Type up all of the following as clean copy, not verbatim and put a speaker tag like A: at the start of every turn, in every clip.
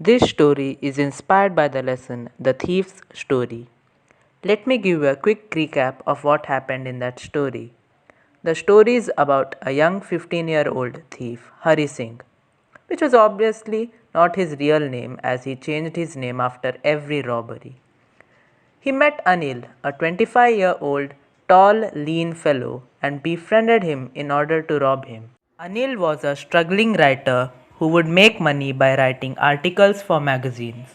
A: This story is inspired by the lesson The Thief's Story. Let me give you a quick recap of what happened in that story. The story is about a young 15-year-old thief, Hari Singh, which was obviously not his real name as he changed his name after every robbery. He met Anil, a 25-year-old tall, lean fellow, and befriended him in order to rob him. Anil was a struggling writer who would make money by writing articles for magazines.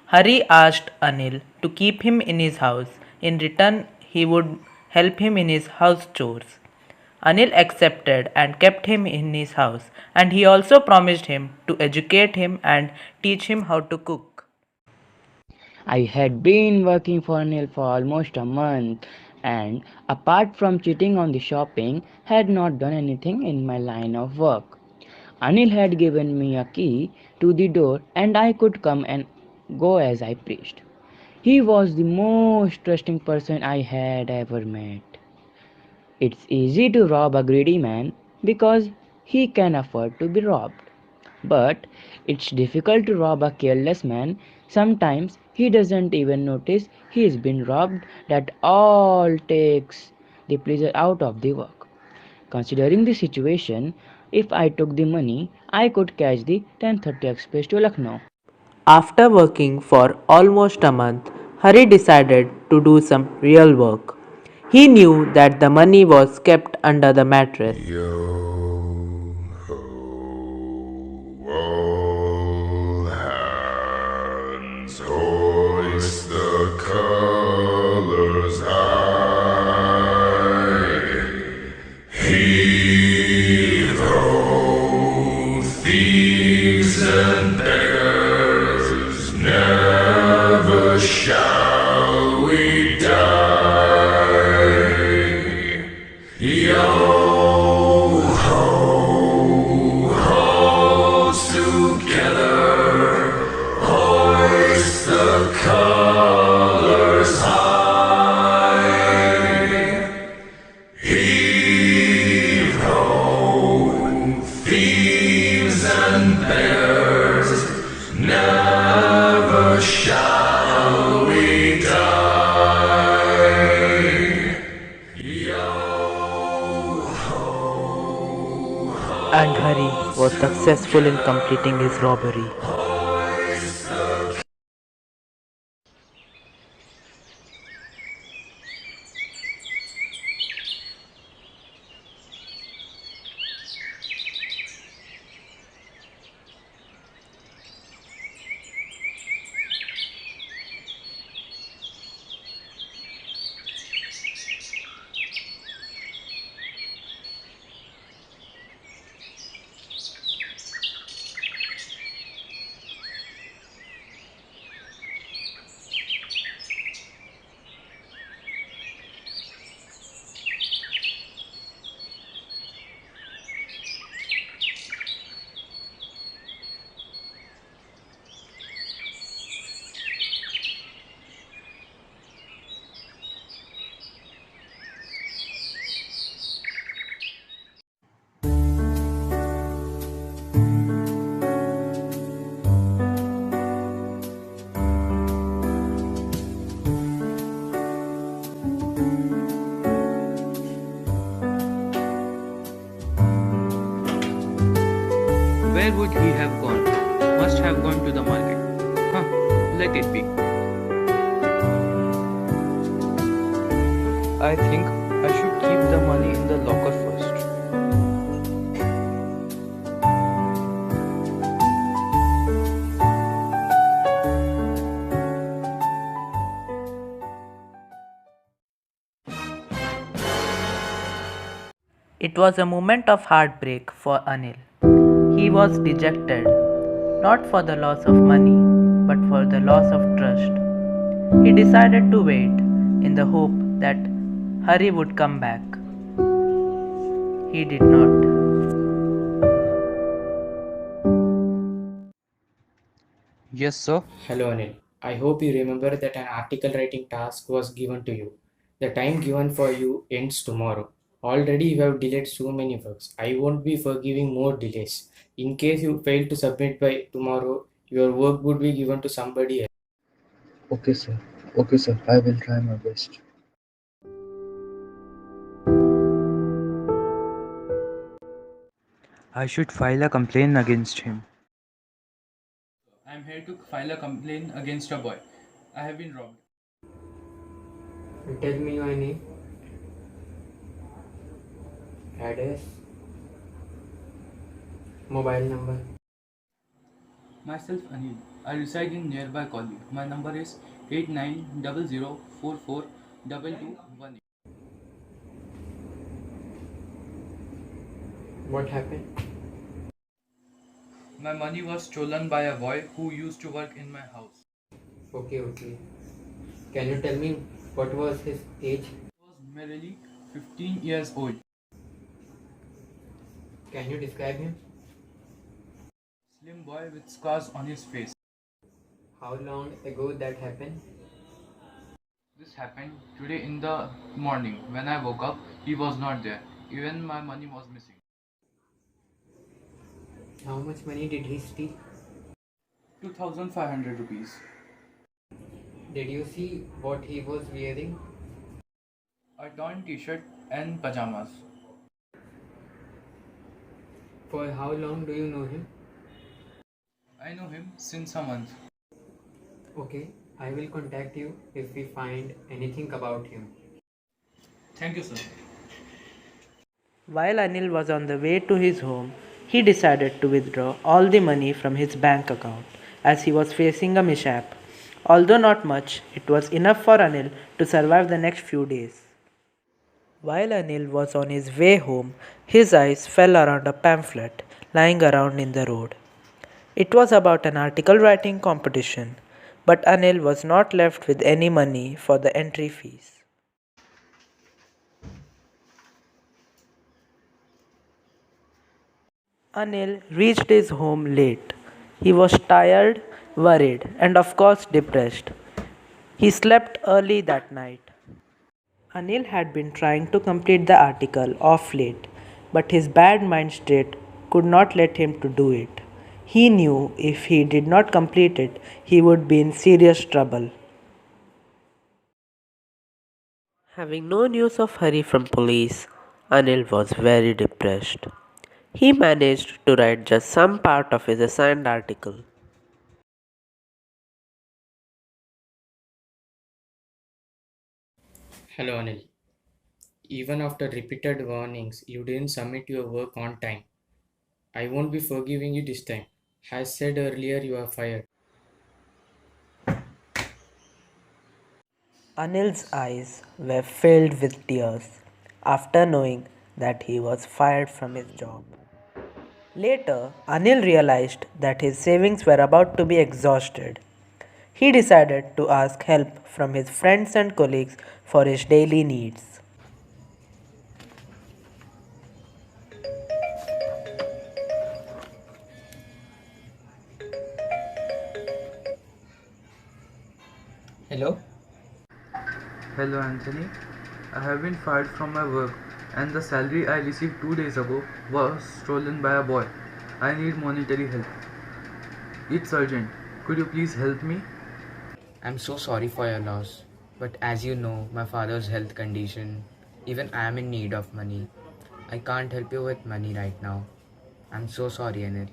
A: Hari asked Anil to keep him in his house. In return, he would help him in his house chores. Anil accepted and kept him in his house, and he also promised him to educate him and teach him how to cook.
B: I had been working for Neil for almost a month and, apart from cheating on the shopping, had not done anything in my line of work. Anil had given me a key to the door and I could come and go as I pleased. He was the most trusting person I had ever met. It's easy to rob a greedy man because he can afford to be robbed. But it's difficult to rob a careless man. Sometimes he doesn't even notice he's been robbed. That all takes the pleasure out of the work. Considering the situation, if I took the money, I could catch the 10:30 express to Lucknow.
A: After working for almost a month, Hari decided to do some real work. He knew that the money was kept under the mattress.
C: Yo ho, all hands, hoist the colors high. Heave ho, thieves and beggars, never shall we die. Yo ho, halls together, hoist the colors high. Heave ho, thieves and beggars, never shall we die. Yo ho,
A: And Hari was successful in completing his robbery.
C: hoist the
D: Where would he have gone? Must have gone to the market. Huh, let it be. I think I should keep the money in the locker first.
A: It was a moment of heartbreak for Anil. He was dejected, not for the loss of money, but for the loss of trust. He decided to wait in the hope that Hari would come back. He did not.
D: Yes, sir.
E: Hello Anil. I hope you remember that an article writing task was given to you. The time given for you ends tomorrow. Already you have delayed so many works. I won't be forgiving more delays. In case you fail to submit by tomorrow, Your work would be given to somebody else.
F: Okay, sir. Okay, sir. I will try my best.
G: I should file a complaint against him.
D: I am here to file a complaint against a boy. I have been robbed.
E: Tell me your name, address, mobile number.
D: Myself Anil. I reside in nearby Colby. My number is 8900442218.
E: What happened?
D: My money was stolen by a boy who used to work in my house.
E: Okay. Can you tell me what was his age?
D: He was merely 15 years old.
E: Can you describe him?
D: Slim boy with scars on his face.
E: How long ago that happened?
D: This happened today in the morning. When I woke up, he was not there. Even my money was missing.
E: How much money did he steal?
D: 2500 rupees.
E: Did you see what he was wearing?
D: A torn t-shirt and pajamas.
E: For how long do you know him?
D: I know him since a month.
E: Okay, I will contact you if we find anything about him.
D: Thank you, sir.
A: While Anil was on the way to his home, he decided to withdraw all the money from his bank account as he was facing a mishap. Although not much, it was enough for Anil to survive the next few days. While Anil was on his way home, his eyes fell around a pamphlet lying around in the road. It was about an article writing competition, but Anil was not left with any money for the entry fees. Anil reached his home late. He was tired, worried, and of course depressed. He slept early that night. Anil had been trying to complete the article of late, but his bad mind state could not let him to do it. He knew if he did not complete it, he would be in serious trouble. Having no news of Hari from police, Anil was very depressed. He managed to write just some part of his assigned article.
E: Hello Anil. Even after repeated warnings, you didn't submit your work on time. I won't be forgiving you this time. As said earlier, you are fired.
A: Anil's eyes were filled with tears after knowing that he was fired from his job. Later, Anil realized that his savings were about to be exhausted. He decided to ask help from his friends and colleagues for his daily needs.
E: Hello?
D: Hello, Anthony. I have been fired from my work, and the salary I received 2 days ago was stolen by a boy. I need monetary help. It's urgent. Could you please help me?
H: I'm so sorry for your loss, but as you know, my father's health condition, even I am in need of money. I can't help you with money right now. I'm so sorry, Anil.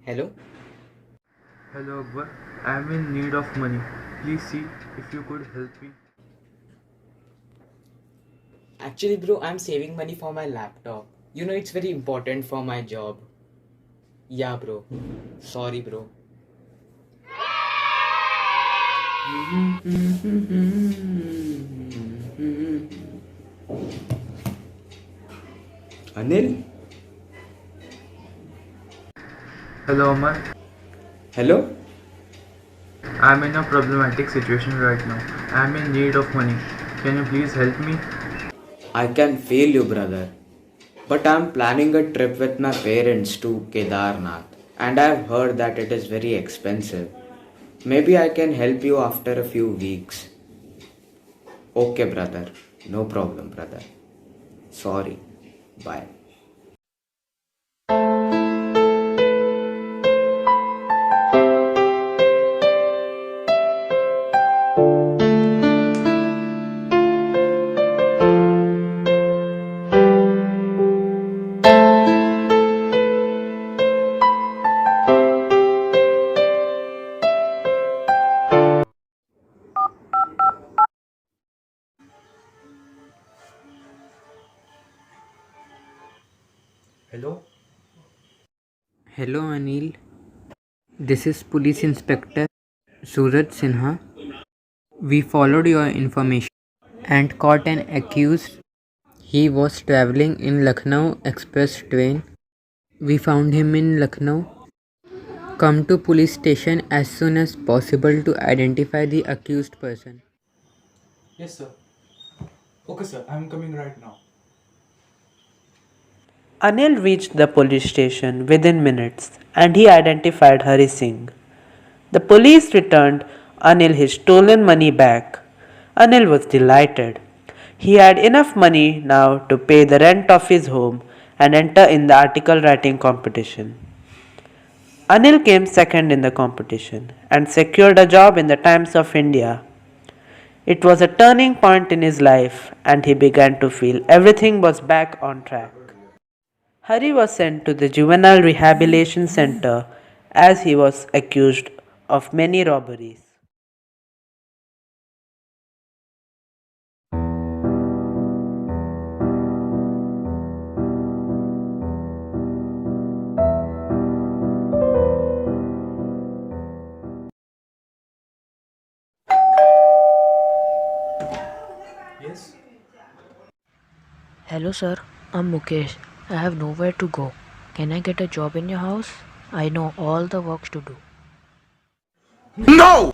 E: Hello?
D: Hello, Akbar. I am in need of money. Please see if you could help me.
H: Actually, bro, I'm saving money for my laptop. You know, it's very important for my job. Yeah, bro. Sorry, bro.
I: Anil?
D: Hello, Amar.
I: Hello?
D: I am in a problematic situation right now. I am in need of money. Can you please help me?
I: I can feel you, brother. But I'm planning a trip with my parents to Kedarnath, and I've heard that it is very expensive. Maybe I can help you after a few weeks. Okay, brother. No problem, brother. Sorry. Bye.
D: Hello?
J: Hello Anil, this is Police Inspector Suraj Sinha. We followed your information and caught an accused. He was traveling in Lucknow Express train. We found him in Lucknow. Come to police station as soon as possible to identify the accused person.
D: Yes, sir. Okay, sir. I'm coming right now.
A: Anil reached the police station within minutes and he identified Hari Singh. The police returned Anil his stolen money back. Anil was delighted. He had enough money now to pay the rent of his home and enter in the article writing competition. Anil came second in the competition and secured a job in the Times of India. It was a turning point in his life and he began to feel everything was back on track. Hari was sent to the Juvenile Rehabilitation Center as he was accused of many robberies.
D: Yes?
K: Hello, sir. I'm Mukesh. I have nowhere to go. Can I get a job in your house? I know all the works to do.
C: No!